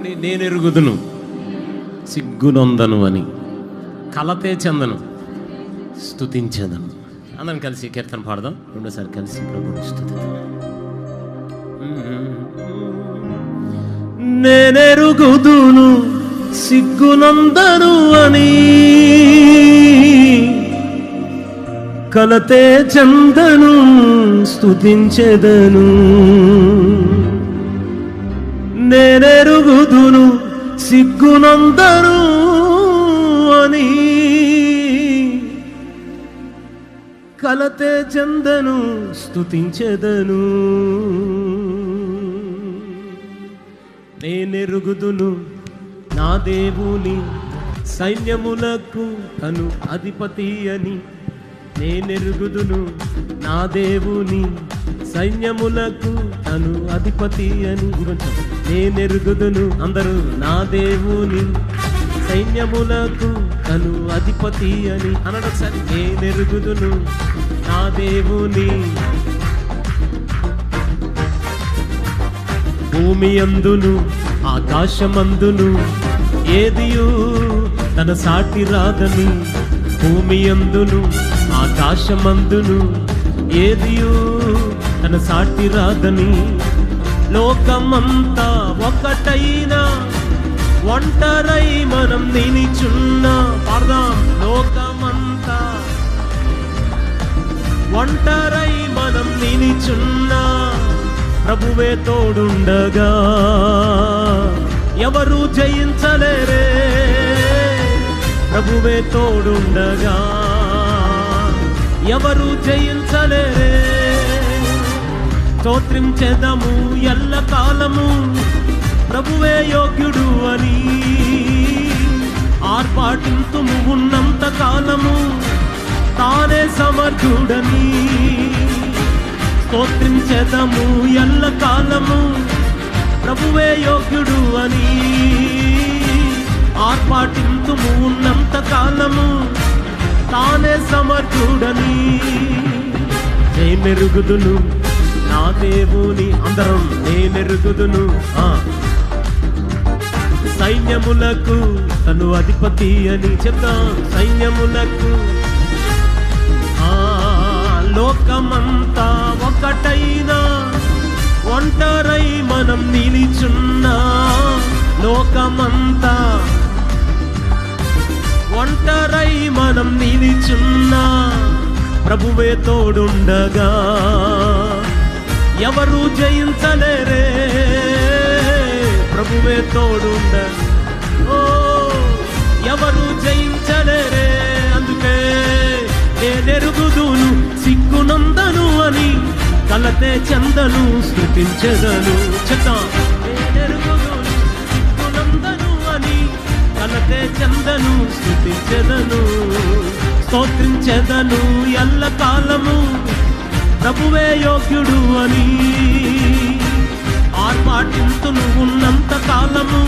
నేనెరుగుదును సిగ్గునొందను అని, కలతే చెందను స్తుతించేదను. అందరం కలిసి కీర్తన పాడదాం. రెండోసారి కలిసి ప్రభువుని స్తుతిద్దాం. నేనెరుగుదును సిగ్గునందను అని, కలతే చందను స్తుతించెదను. నేనెరుగుదును సిగ్గునందను అని, కలతే చందను స్తుతించెదను. నేనెరుగుదును నా దేవుని సైన్యములకు తను అధిపతి అని. నేనెరుగుదును నా దేవుని సైన్యములకు తను అధిపతి అని. నేనెరుగుదును అందరూ నా దేవుని సైన్యములకు తను అధిపతి అని అనడం సరి. నేనెరుగుదును నా దేవుని భూమి అందును ఆకాశమందును ఏదియు తన సాటి రాదని. భూమి అందును ఆకాశమందును ఏదియు తన సాటి రాదని. లోకమంతా ఒకటైనా ఒంటరై మనం నిలిచున్నా. పాడదాం. లోకమంతా ఒంటరై మనం నిలిచున్నా, ప్రభువే తోడుండగా ఎవరు జయించలేరే. ప్రభువే తోడుండగా ఎవరు జయించలేరే. స్తోత్రించెదము ఎల్ల కాలము ప్రభువే యోగ్యుడు అని. ఆర్పాటింతుము ఉన్నంత కాలము తానే సమర్థుడని. స్తోత్రించెదము ఎల్ల కాలము ప్రభువే యోగ్యుడు అని. ఆర్పాటింతుము ఉన్నంత కాలము తానే సమర్థుడని. నేనెరుగుదును నా దేవుని అందరం నేనెరుగుదును సైన్యములకు తను అధిపతి అని చెప్తాం. సైన్యములకు లోకమంతా ఒకటైనా ఒంటరై మనం నిలిచున్నా. లోకమంతా ఒంటరై మనం నిలిచున్నా, ప్రభువే తోడుండగా ఎవరు జయించలేరే. ప్రభువే తోడుండ ఎవరు జయించలేరే. అందుకే నేనెరుగుదును సిగ్గునందను అని, కలతే చందను స్తుతించెదను. చెప్తాం. నేనెరుగుదును సిగ్గునందను అని, కలతే చందను స్తుతించెదను. స్తోత్రించెదను ఎల్ల కాలము ప్రభువే యోగ్యుడు అని. ఆర్పాటింతును ఉన్నంత కాలము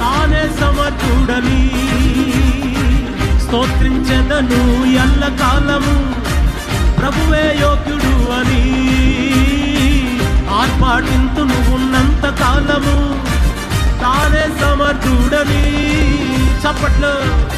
తానే సమర్థుడని. స్తోత్రించెదను ఎల్ల కాలము ప్రభువే యోగ్యుడు అని. ఆర్పాటింతును ఉన్నంత కాలము తానే సమర్థుడని. చప్పట్లు.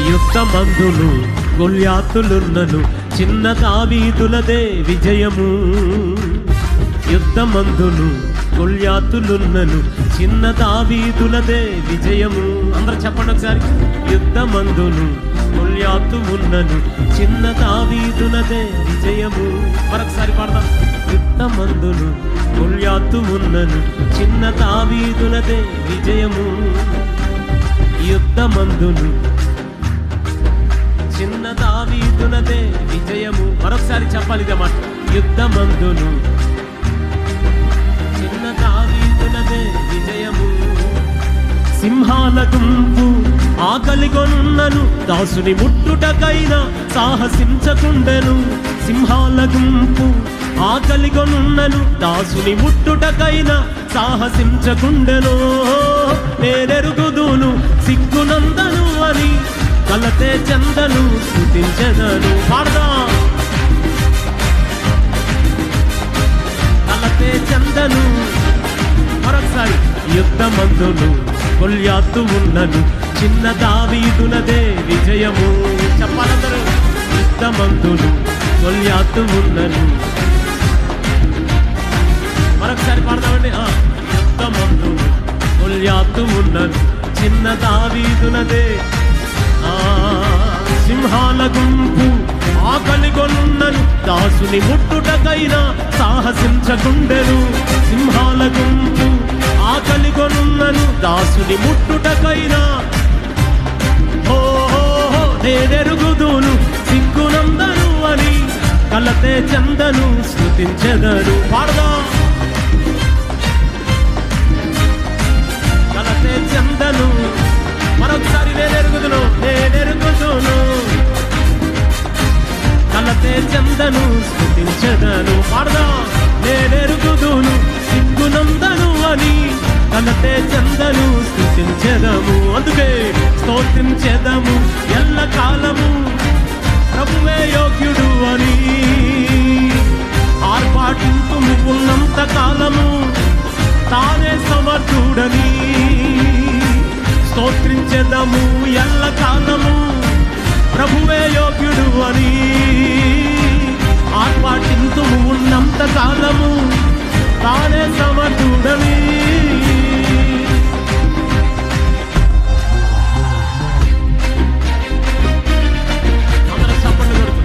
యుద్ధమందును గొల్యాతులున్నను చిన్న దావీదులదే విజయము. యుద్ధమందును గొల్యాతులున్నను చిన్న దావీదులదే విజయము. అందరూ చెప్పండి ఒకసారి. యుద్ధమందును గొల్యాతు ఉన్నను చిన్న దావీదులదే విజయము. మరొకసారి పాడదాం. యుద్ధమందును గొల్యాతు ఉన్నను చిన్న దావీదులదే విజయము. యుద్ధమందును చిన్న దావీదునదే విజయము. మరొకసారి చెప్పాలి ఇదే మాట. యుద్ధమందును చిన్న దావీదునదే విజయము. సింహాల గుంపు ఆకలిగొనున్నను దాసుని ముట్టుటకైనా సాహసించకుండెను. సింహాల గుంపు ఆకలిగొనున్నను దాసుని ముట్టుటకైనా సాహసించకుండెను. నేనెరుగుదును సిగ్గునందను అని కలతే చందను స్తుతించెదను. పాడదాం. కలతే చందను. మరొకసారి. యుద్ధమందును గొల్యాతు ఉన్నను చిన్న దావీదునదే విజయము. చెప్పాలందరూ. యుద్ధమందును గొల్యాతు ఉన్నను. మరొకసారి పాడదామండి. యుద్ధమందును గొల్యాతు ఉన్నను చిన్న దావీదునదే. సింహాల గుంపు ఆకలిగొనున్నను దాసుని ముట్టుటకైనా సాహసించకుండెను. సింహాల గుంపు ఆకలిగొనున్నను దాసుని ముట్టుటకైనా నేనెరుగుదును సిగ్గునందను అని కలతే చందను స్తుతించెదను. పాడదాం. కలతే చందను. మరొకసారి. నేనెరుగుదును కలతే చందను స్తుతించెదను. పాడదాం. నేనెరుగుదును సిగ్గునందను అని కలతే చందను స్తుతించెదము. అందుకే స్తోత్రించెదము ఎల్ల కాలము ప్రభువే యోగ్యుడు అని ఆర్పాటింతుము ఉన్నంత కాలము తానే సమర్థుడని. స్తోత్రించెదము ఎల్ల కాలము ప్రభువే యోగ్యుడు అని ఆర్పాటింతుము ఉన్నంత కాలము తానే సమర్థుడని. అందరూ చప్పట్లు కొడుతూ.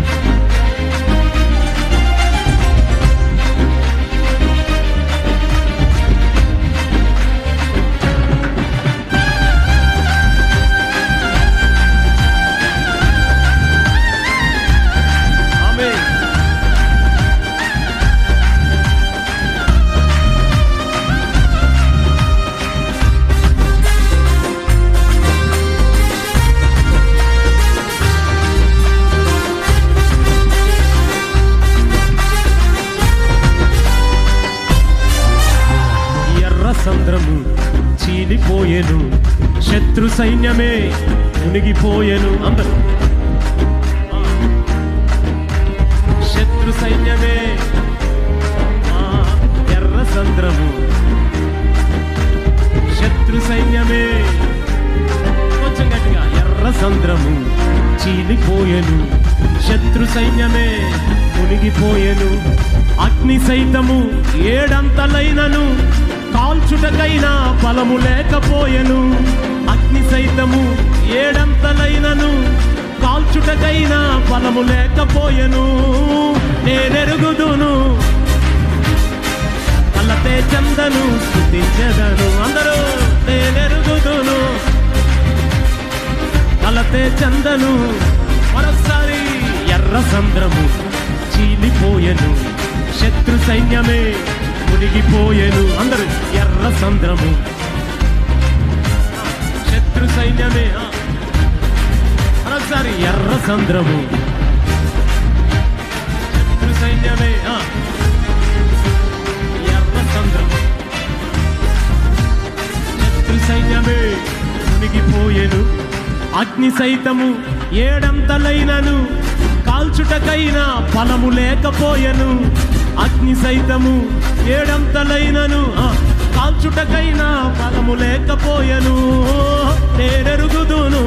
సంద్రము చీలిపోయెను శత్రు సైన్యమే మునిగిపోయెను. అందరూ. శత్రు సైన్యమే. ఎర్ర సంద్రము శత్రు సైన్యమే. కొంచెం గట్టిగా. ఎర్ర సంద్రము చీలిపోయెను శత్రు సైన్యమే మునిగిపోయెను. అగ్ని సైతము ఏడంతలైనను కాల్చుటకైనా బలము లేకపోయెను. అగ్ని సైతము ఏడంతలైనను కాల్చుటకైనా బలము లేకపోయెను. నేనెరుగుదును కలతే చందను స్తుతించెదను. అందరూ. నేనెరుగుదును కలతే చందను. మరొకసారి. ఎర్ర సంద్రము చీలిపోయెను శత్రు సైన్యమే మునిగిపోయెను. అందరూ. ఎర్ర సంద్రము శత్రు సైన్యమే. మరొకసారి. ఎర్ర సంద్రము శత్రు సైన్యమే. ఎర్ర సంద్రము శత్రు సైన్యమే మునిగిపోయెను. అగ్ని సైతము ఏడంతలైనను కాల్చుటకైనా ఫలము లేకపోయెను. అగ్ని సైతము ఏడంతలైనను కాల్చుటకైనా ఫలము లేకపోయెను. నేనెరుగుదును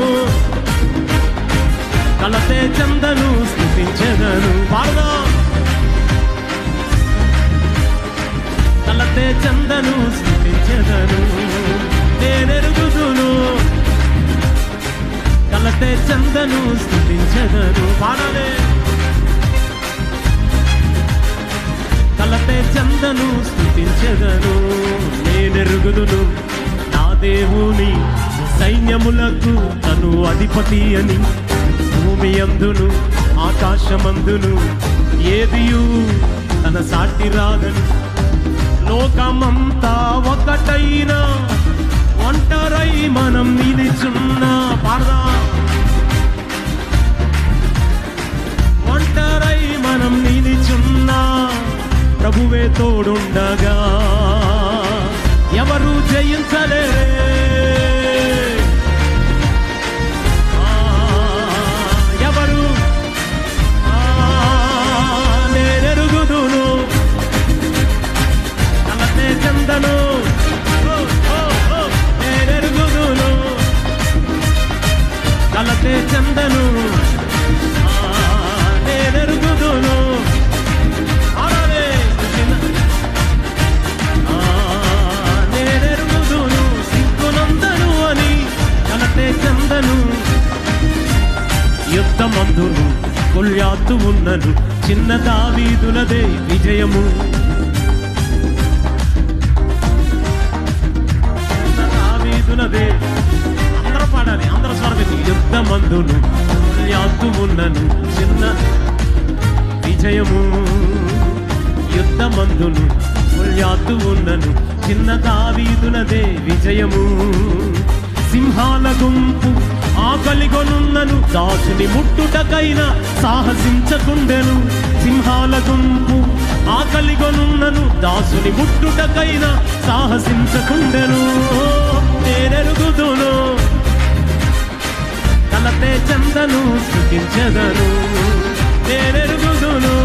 కలతే చందను స్తుతించెదను. పాడదాం. కలతే చందను స్తుతించెదను. నేనెరుగుదును కలతే చందను స్తుతించెదను. పాడాలే. కలతే చందను స్తుతించెదను. నేనెరుగుదును నా దేవుని సైన్యములకు తను అధిపతి అని. భూమి అందును ఆకాశమందును ఏదియు తన సాటి రాదని. లోకమంతా ఒకటైనా ఒంటరై మనం నిలిచున్నా. పాడదా. ఒంటరై మనం నిలిచున్నా చెందను, నేనెరుగుదును. నేనెరుగుదును సిగ్గునందను అని కలతే చెందను. యుద్ధమందును గొల్యాతు ఉన్నను, చిన్న దావీదునదే విజయము. దావీదునదే, అందరూ పాడాలి, అందరూ స్వరమెత్తి. యుద్ధమందును గొల్యాతు ఉన్నను, చిన్న విజయము. యుద్ధమందును గొల్యాతు ఉన్నను, చిన్న దావీదునదే విజయము. సింహాల గుంపు ఆకలిగొనున్నను, దాసుని ముట్టుటకైనా సాహసించకుండెను. సింహాల గుంపు ఆకలిగొనున్నను, దాసుని ముట్టుటకైనా సాహసించకుండెను. నేనెరుగుదును, కలతే చెందను, స్తుతించెదను. నేనెరుగుదును,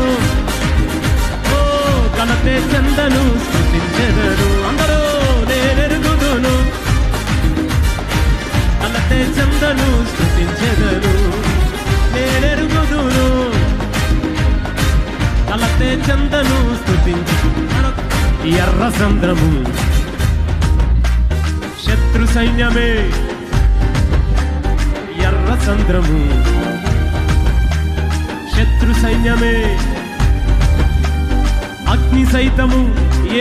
కలతే చెందను, స్తుతించెదను. అందరూ నేనెరుగుదును, కలతే చెందను, స్తుతించెదను. నేనెరుగుదును, కలతే చెందను, స్తుతించెదను. ఎర్ర సంద్రము శత్రు సైన్యమే, ఎర్ర సంద్రము శత్రు సైన్యమే. అగ్ని సైతము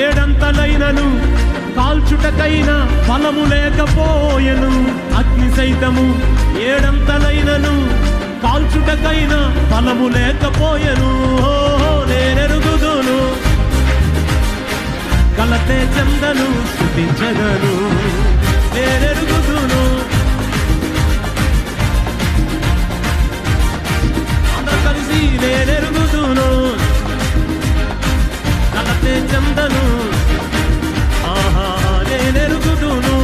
ఏడంతలైనను, కాల్చుటకైనా ఫలము లేకపోయెను. అగ్ని సైతము ఏడంతలైనను, కాల్చుటకైనా ఫలము లేకపోయెను. నేనెరుగుదును, కలతే చెందను, స్తుతించెదను. నేనెరుగుదును, అందరూ కలిసి నేనెరుగుదును, కలతే చెందను. నేనెరుగుదును,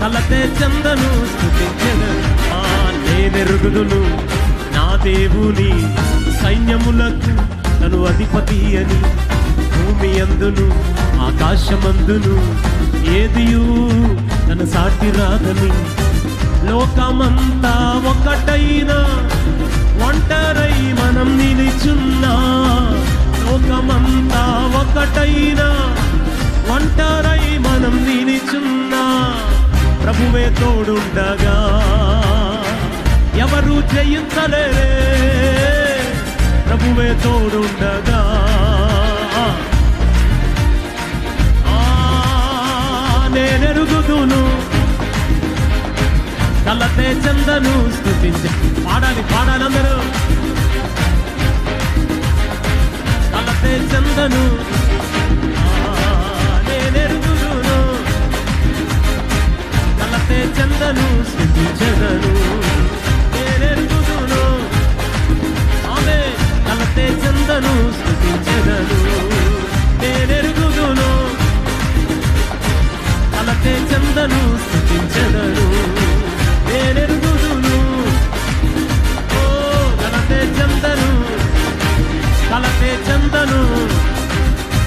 కలతే చెందను, స్తుతించెదను. నేనెరుగుదును, నా దేవుని సైన్యములకు తను అధిపతి అని. భూమి అందును ఆకాశమందును ఏదియు తన సాటి రాదని. లోకమంతా ఒకటైనా ఒంటరై మనం నిలిచున్నా, లోకమంతా ఒకటైనా ఒంటరై మనం నిలిచున్నా, ప్రభువే తోడుండగా ఎవరు జయించలేరే. ప్రభువే తోడుండగా నేనెరుగుదును, కలతే చెందను, స్తుతించె. పాడాలి, పాడాలి అందరూ. కలతే చెందను, నేనెరుగుదును, కలతే చెందను, స్తుతించెదను. నేనెరుగుదును, ఆమె కలతే చెందను, స్తుతించెదను. నేనెరుగుదును, కలతే చెందను, స్తుతించెదను. నేనెరుగుదును, కలతే చెందను, కలతే చెందను,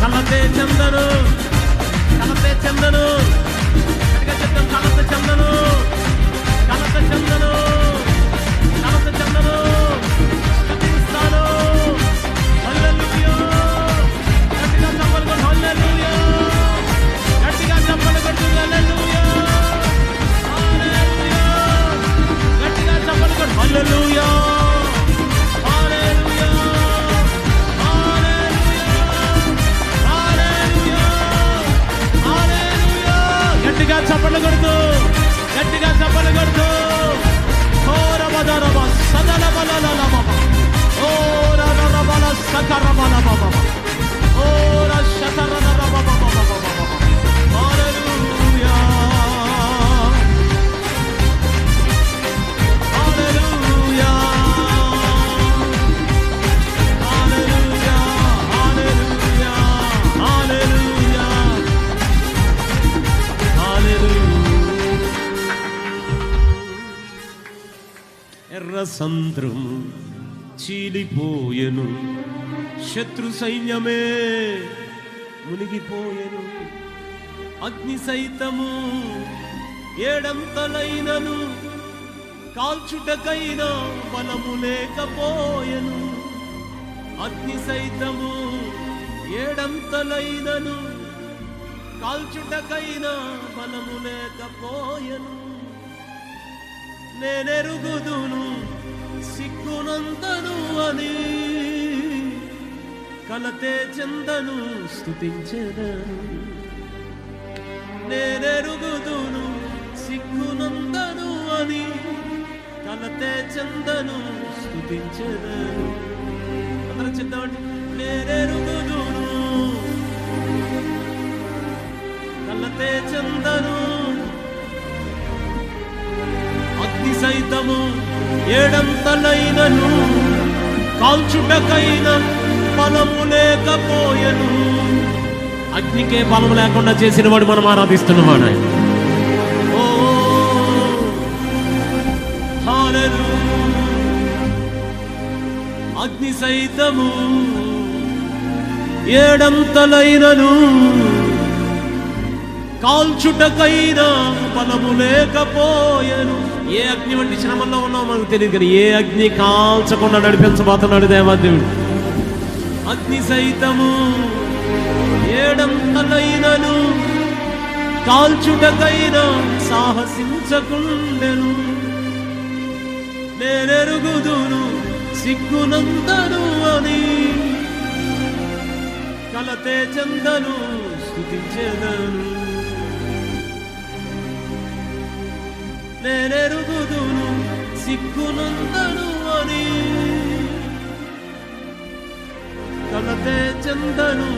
కలతే చెందను, కలతే చెందను. చెప్తాం, కలత చెందను, కలత చెందను, కలత చెందను. స్తుతిస్తాను. హల్లెలూయా. గట్టిగా చప్పట్లు కొట్టు, హల్లెలూయా. గట్టిగా చప్పట్లు కొట్టు, హల్లెలూయా. హల్లెలూయా. గట్టిగా చప్పట్లు కొట్టు, హల్లెలూయా. హల్లెలూయా. హల్లెలూయా. హల్లెలూయా. గట్టిగా చప్పట్లు కొడుతూ, గట్టిగా చప్పట్లు కొడుతూ. ఓ రబదరబ సదలబలలబబ, ఓ రరబల సకరబలబబ, ఓ రషతరబబబబబబ. హల్లెలూయా. హల్లెలూయా. హల్లెలూయా. హల్లెలూయా. హల్లెలూయా. హల్లెలూయా. ఎర్ర సంద్రము చీలిపోయెను, శత్రు సైన్యమే మునిగిపోయెను. అగ్ని సైతము ఏడంతలైనను, కాల్చుటకైనా బలము లేకపోయెను, అగ్ని సైతము ఏడంతలైనను కాల్చుటకైనా బలము లేకపోయెను. నేనెరుగుదును సిగ్గునందను అని కలతే చెందను స్తుతించెదను. నేనెరుగుదును సిగ్గునందను అని కలతే చెందను స్తుతించెదను. అందరం చెప్తామండి. నేనెరుగుదును కలతే చెందను, అగ్ని సైతము ఏడంతలైనను కాల్చుటకైన బలము లేకపోయెను. అగ్నికే బలం లేకుండా చేసిన వాడు మనం ఆరాధిస్తున్నవాడు ఆయన. ఓ హల్లెలూయా. అగ్ని సైతము ఏడంతలైనను కాల్చుటకైనా బలము లేకపోయెను. ఏ అగ్ని వంటి శ్రమల్లో ఉన్నామో మనకు తెలియదు, కానీ ఏ అగ్ని కాల్చకుండా నడిపించబోతున్నాడు దేవాదేవుడు. అగ్ని సైతము ఏడంతలైనను కాల్చుటకైనా సాహసించకుండెను. నేనెరుగుదును సిగ్గునందను అని కలతే చెందను స్తుతించెదను. నేనెరుగుదును సిగ్గునందను అని కలతే చెందను